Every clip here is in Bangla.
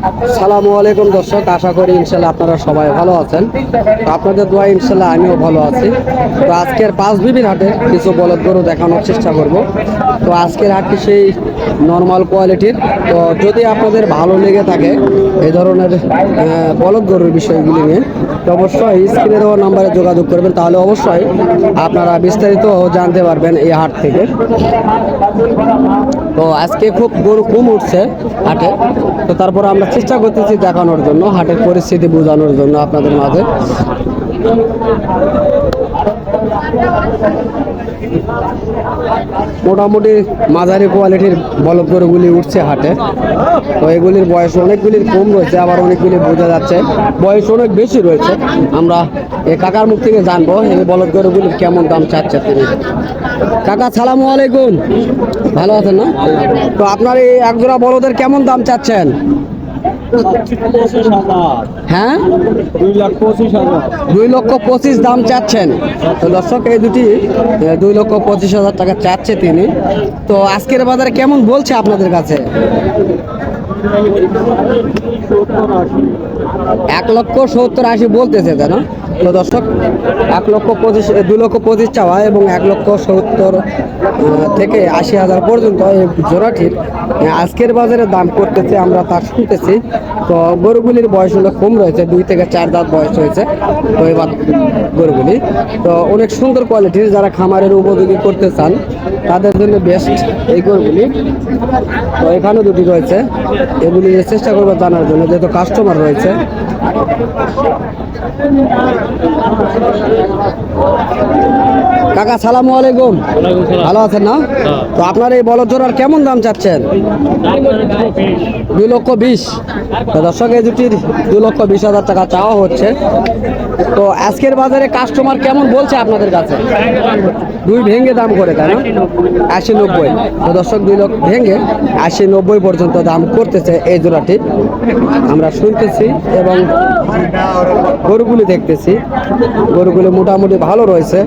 আসসালামু আলাইকুম দর্শক, আশা করি ইনশাল্লাহ আপনারা সবাই ভালো আছেন। তো আপনাদের দোয়া ইনশাল্লাহ আমিও ভালো আছি। তো আজকের পাঁচ বিবির হাটে কিছু বলদ গরু দেখানোর চেষ্টা করব। তো আজকের হাটটি সেই নর্মাল কোয়ালিটির। তো যদি আপনাদের ভালো লেগে থাকে এই ধরনের বলদ গরুর বিষয়গুলি নিয়ে, তো অবশ্যই স্ক্রিনে দেওয়া নাম্বারে যোগাযোগ করবেন, তাহলে অবশ্যই আপনারা বিস্তারিত জানতে পারবেন এই হাট থেকে। তো আজকে খুব গরু কম উঠছে হাটে। তো তারপর আমরা চেষ্টা করতেছি দেখানোর জন্য, হাটের পরিস্থিতি বোঝানোর জন্য আপনাদের মাঝে। মোটামুটি মাঝারি কোয়ালিটির বলদ গরুগুলি উঠছে হাটে। তো এগুলির বয়স অনেকগুলির কম রয়েছে, আবার অনেকগুলি বোঝা যাচ্ছে বয়স অনেক বেশি রয়েছে। আমরা এই কাকার মুখ থেকে জানবো এই বলদ গরুগুলির কেমন দাম চাচ্ছে তিনি। কাকা সালামু আলাইকুম, ভালো আছেন না? তো আপনার এই একজোড়া বলদের কেমন দাম চাচ্ছেন? হ্যাঁ, 2,25,000 দাম চাচ্ছেন। তো দর্শক এই দুটি 2,25,000 টাকা চাচ্ছে তিনি। তো আজকের বাজারে কেমন বলছে আপনাদের কাছে? 1,70,80 বলতেছে, তাই না? তো দর্শক 2,25,000 চাওয়া এবং 1,70,000 থেকে 80,000 পর্যন্ত এই জোড়াটির আজকের বাজারে দাম করতেছে, আমরা তা শুনতেছি। তো গরুগুলির বয়স হলো কম রয়েছে, 2 থেকে 4 দাঁত বয়স হয়েছে। তো এবার গরুগুলি তো অনেক সুন্দর কোয়ালিটির, যারা খামারের উপযোগী করতে চান তাদের জন্য বেস্ট এই গরুগুলি। তো এখানেও দুটি রয়েছে, এগুলি চেষ্টা করবো জানার জন্য, যেহেতু কাস্টমার রয়েছে। কাকা সালামু আলাইকুম, ভালো আছেন না? তো আপনার এই বলদ জোড়ার কেমন দাম চাচ্ছেন? 2,20,000। তো দর্শক এই দুটির 2,20,000 টাকা চাওয়া হচ্ছে। তো আজকের বাজারে কাস্টমার কেমন বলছে আপনাদের কাছে? 2 ভেঙে দাম করে, তাই না? 80-90। তো দর্শক 2 লক্ষ ভেঙে 80-90 পর্যন্ত দাম করতেছে এই জোড়াটি, আমরা শুনতেছি এবং গরুগুলি দেখতেছি। গরুগুলি মোটামুটি ভালো রয়েছে।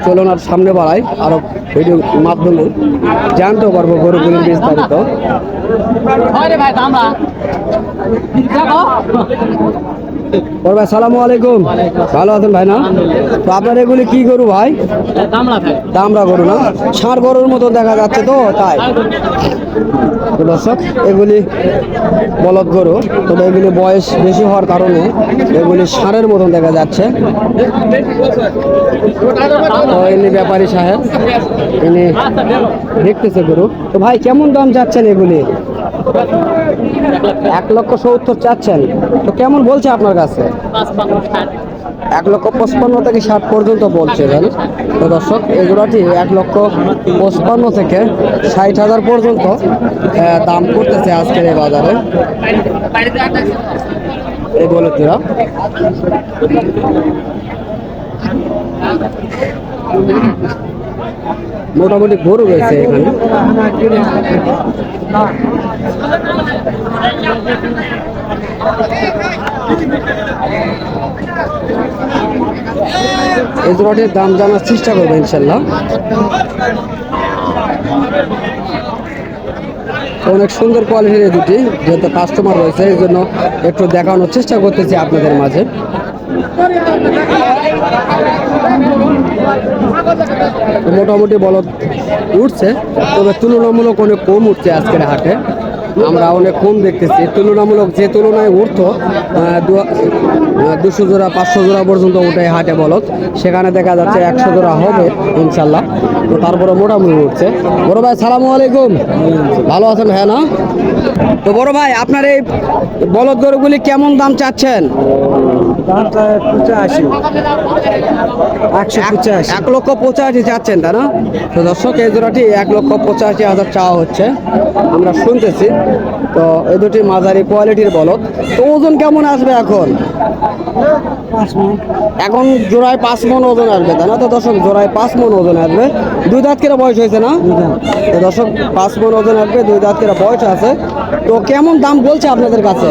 চলুন আর সামনে বাড়াই, আরো ভিডিওর মাধ্যমে জানতে পারবো গরুগুলির বিস্তারিত। ভাই সালামু আলাইকুম, ভালো আছেন ভাই না? তো আপনার এগুলি কি গরু ভাই? দামড়া গরু না? ষাঁড় গরুর মতো দেখা যাচ্ছে, তো তাই। তো দর্শক এগুলি বলদ গরু, তবে এগুলি বয়স বেশি হওয়ার কারণে এগুলি ষাঁড়ের মতন দেখা যাচ্ছে। তো ইনি ব্যাপারী সাহেব, ইনি দেখতেছে গরু। তো ভাই কেমন দাম যাচ্ছেন এগুলি? 1,70,000 চাচ্ছেন। তো কেমন বলছে আপনার কাছে? 1,55,000 থেকে 60 পর্যন্ত বলছে। তো দর্শক এই জোড়াটি 1,55,000 থেকে 60,000 পর্যন্ত দাম করতেছে আজকের এই বাজারে এই বলদ জোড়া। মোটামুটি গরু রয়েছে এখানে। এই জোড়াটির দাম জানার চেষ্টা করবো ইনশাল্লাহ। অনেক সুন্দর কোয়ালিটির এই দুটি, যেহেতু কাস্টমার রয়েছে এই জন্য একটু দেখানোর চেষ্টা করতেছি আপনাদের মাঝে। মোটামুটি বলদ উঠছে, তবে তুলনামূলক অনেক কম উঠছে আজকের হাটে। আমরা অনেক কম দেখতেছি তুলনামূলক, যে তুলনায় উঠতো 200 জোড়া 500 জোড়া পর্যন্ত উঠে হাটে বলদ, সেখানে দেখা যাচ্ছে 100 জোড়া হবে ইনশাল্লাহ। তো তারপরে মোটামুটি উঠছে। বড় ভাই সালামু আলাইকুম, ভালো আছেন? হ্যাঁ না? তো বড় ভাই আপনার এই বলদ গরুগুলি কেমন দাম চাচ্ছেন? 1,85,000 চাচ্ছেন, তাই না? তো দর্শক এই জোড়াটি 1,85,000 চাওয়া হচ্ছে, আমরা শুনতেছি। তো এই দুটি মাঝারি কোয়ালিটির বলদ। তো ওজন কেমন আসবে এখন? এখন জোড়ায় 5 মণ ওজন আসবে তাই না? তো দর্শক জোড়ায় 5 মণ ওজন আসবে। 2 দাঁত করে বয়স হয়েছে না? তো দর্শক 5 মণ ওজন আসবে, 2 দাঁত করে বয়স আছে। তো কেমন দাম বলছে আপনাদের কাছে?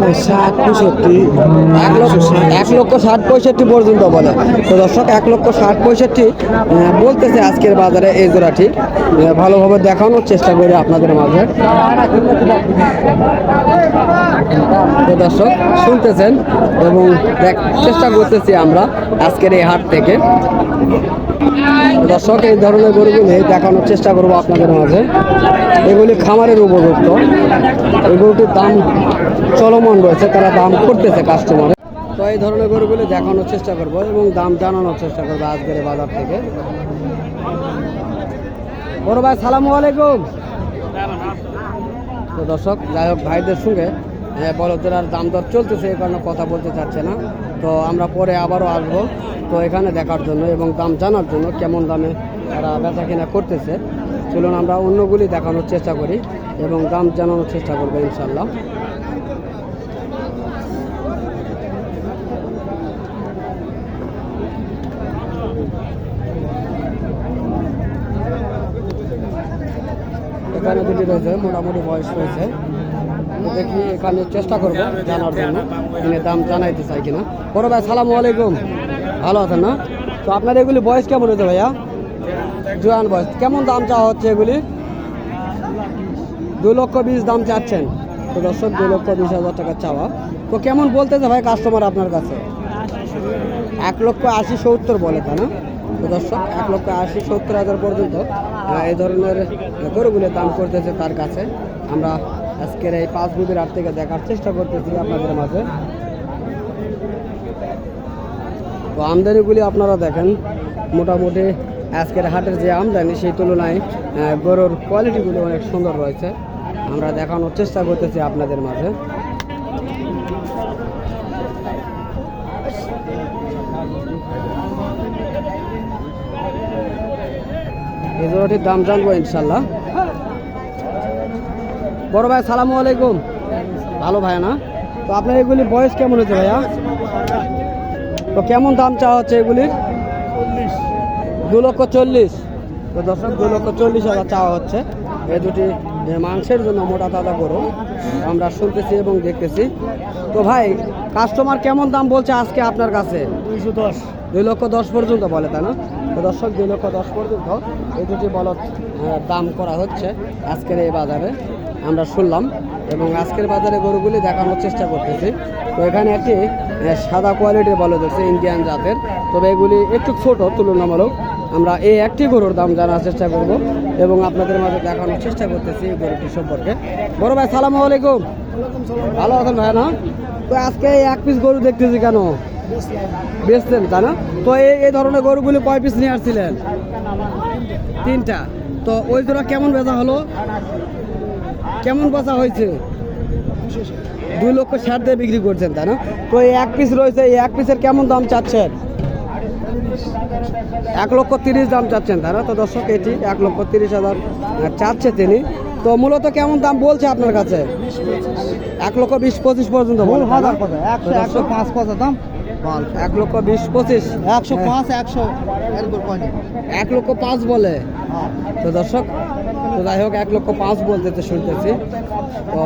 1,60,65,000 পর্যন্ত বলে। তো দর্শক 1,60,65,000 বলতেছে আজকের বাজারে এই জোড়াটি। ভালোভাবে দেখানোর চেষ্টা করি আপনাদের মাঝে। তো দর্শক শুনতেছেন এবং চেষ্টা করতেছি আমরা আজকের এই হাট থেকে। দর্শক এই ধরনের গরুগুলি দেখানোর চেষ্টা করবো আপনাদের মাঝে। এগুলি খামারের উপযুক্ত। এই গরুটির দাম চলমান রয়েছে, তারা দাম করতেছে কাস্টমারে। তো এই ধরনের গরুগুলি দেখানোর চেষ্টা করব এবং দাম জানানোর চেষ্টা করবো আজকের এই বাজার থেকে। বড় ভাই সালামু আলাইকুম। তো দর্শক যাই হোক ভাইদের সঙ্গে বলদের আর দাম দর চলতেছে, এই কারণে কথা বলতে চাচ্ছে না। তো আমরা পরে আবারও আসবো তো এখানে দেখার জন্য এবং দাম জানার জন্য কেমন দামে তারা বেচা কিনা করতেছে। চলুন আমরা অন্যগুলি দেখানোর চেষ্টা করি এবং দাম জানানোর চেষ্টা করবো ইনশাল্লাহ। এখানে দুটি রয়েছে, মোটামুটি বয়স রয়েছে। তো দেখি এখানে চেষ্টা করবো জানার জন্য এনে দাম জানাইতে চাই কিনা। বড় ভাই সালামু আলাইকুম, ভালো আছেন না? তো আপনার এগুলি বয়স কেমন হয়েছে ভাইয়া? জোয়ান বয়স। কেমন দাম চাওয়া হচ্ছে এগুলি? 2,20,000 দাম চাচ্ছেন। তো দর্শক 2,20,000 টাকা চাওয়া। তো কেমন বলতেছে ভাই কাস্টমার আপনার কাছে? 1,80,70 বলে তা না? তো দর্শক 1,80,70,000 পর্যন্ত এই ধরনের গরুগুলির দাম করতেছে তার কাছে। আমরা আজকের এই 5 বিবির হাট থেকে দেখার চেষ্টা করতেছি আপনাদের মাঝে। তো আমদানিগুলি আপনারা দেখেন, মোটামুটি আজকের হাটের যে আমদানি সেই তুলনায় গরুর কোয়ালিটিগুলি অনেক সুন্দর রয়েছে। আমরা দেখানোর চেষ্টা করতেছি আপনাদের মাঝে। এই জোড়াটির দাম জানবো ইনশাল্লাহ। বড় ভাই সালামু আলাইকুম, ভালো ভাই না? তো আপনার এগুলি বয়স কেমন হচ্ছে ভাইয়া? তো কেমন দাম চাওয়া হচ্ছে এগুলির? 2,40,000। তো দর্শক 2,40,000 চাওয়া হচ্ছে। এই দুটি মাংসের জন্য মোটা তাজা গরু আমরা শুনতেছি এবং দেখতেছি। তো ভাই কাস্টমার কেমন দাম বলছে আজকে আপনার কাছে? 2,10,000 পর্যন্ত বলে তাই না? তো দর্শক 2,10,000 পর্যন্ত এই দুটি বলদ দাম করা হচ্ছে আজকের এই বাজারে, আমরা শুনলাম এবং আজকের বাজারে গরুগুলি দেখানোর চেষ্টা করতেছি। তো এখানে একটি সাদা কোয়ালিটির বলদ হচ্ছে ইন্ডিয়ান জাতের, তবে এগুলি একটু ছোট তুলনামূলক। আমরা এই একটি গরুর দাম জানার চেষ্টা করব এবং আপনাদের মাঝে দেখানোর চেষ্টা করতেছি এই গরুটি সম্পর্কে। বড় ভাই সালামু আলাইকুম, ভালো আছেন ভাই না? তো আজকে এক পিস গরু দেখতেছি কেন? বেচতেন তাই না? তো এই ধরনের গরুগুলি কয় পিস নিয়ে আসছিলেন? 3টা। তো ওই জোড়া কেমন বেচা হলো? কেমন বেচা হয়েছে? 2,60,000 দিয়ে বিক্রি করছেন তাই না? তো এই এক পিস রয়েছে, এই এক পিসের কেমন দাম চাচ্ছেন? 1,30,000 দাম চাচ্ছেন তাই না? তো দর্শক এটি 1,30,000 চাচ্ছে তিনি। তো মূলত কেমন দাম বলছে আপনার কাছে? 1,20,000-25,000 পর্যন্ত বলে। 1,05,000 দাম। 1,20,000-25,000। 1,05,000 বলে। তো দর্শক তো যাই হোক 1,05,000 বলতে শুনতেছি। তো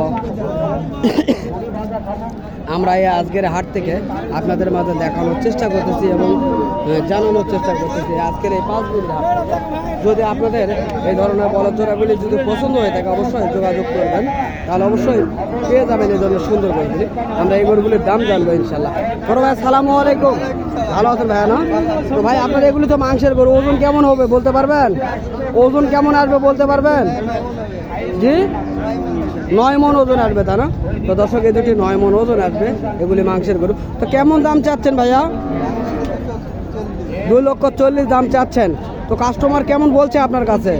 আমরা এই আজকের হাট থেকে আপনাদের মাঝে দেখানোর চেষ্টা করতেছি এবং জানানোর চেষ্টা করতেছি আজকের এই 5 দিন হাট। যদি আপনাদের এই ধরনের বলদ জোড়াগুলি যদি পছন্দ হয়ে থাকে অবশ্যই যোগাযোগ করবেন, তাহলে অবশ্যই পেয়ে যাবেন এই ধরনের সুন্দর গরুগুলি। আমরা এই গরুগুলির দাম জানবো ইনশাল্লাহ। বড় ভাই সালামু আলাইকুম, ভালো আছেন ভাইয়া না? তো ভাই আপনার এগুলি তো মাংসের গরু, ওজন কেমন হবে বলতে পারবেন? ওজন কেমন আসবে বলতে পারবেন? জি 9 মণ ওজন আসবে তা না? তো দর্শক এই দুটি 9 মণ ওজন আসবে, এগুলি মাংসের গরু। তো কেমন দাম চাচ্ছেন ভাইয়া? 2,40,000 দাম চাচ্ছেন। তো কাস্টমার কেমন বলছে আপনার কাছে?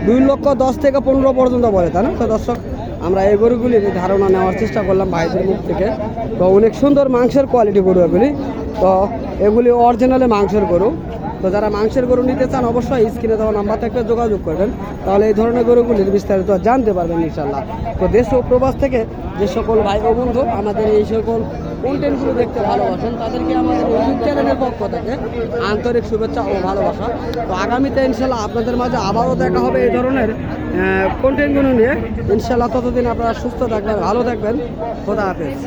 2,10,000 থেকে 15 পর্যন্ত বলে তা না? তো দর্শক আমরা এই গরুগুলির ধারণা নেওয়ার চেষ্টা করলাম ভাইদের মুখ থেকে। তো অনেক সুন্দর মাংসের কোয়ালিটি গরু এগুলি। তো এগুলি অরিজিনালি মাংসের গরু। তো যারা মাংসের গরু নিতে চান অবশ্যই স্ক্রিনে দেওয়া নাম্বার থেকে যোগাযোগ করবেন, তাহলে এই ধরনের গরুগুলির বিস্তারিত জানতে পারবেন ইনশাল্লাহ। তো দেশ ও প্রবাস থেকে যে সকল ভাই ও বন্ধু আমাদের এই সকল কন্টেন্টগুলো দেখতে ভালোবাসেন তাদেরকে আমাদের ইউটিউব চ্যানেলের পক্ষ থেকে আন্তরিক শুভেচ্ছা ও ভালোবাসা। তো আগামীতে ইনশাল্লাহ আপনাদের মাঝে আবারও দেখা হবে এই ধরনের কন্টেন্টগুলো নিয়ে ইনশাল্লাহ। ততদিন আপনারা সুস্থ থাকবেন, ভালো থাকবেন। খোদা হাফেজ।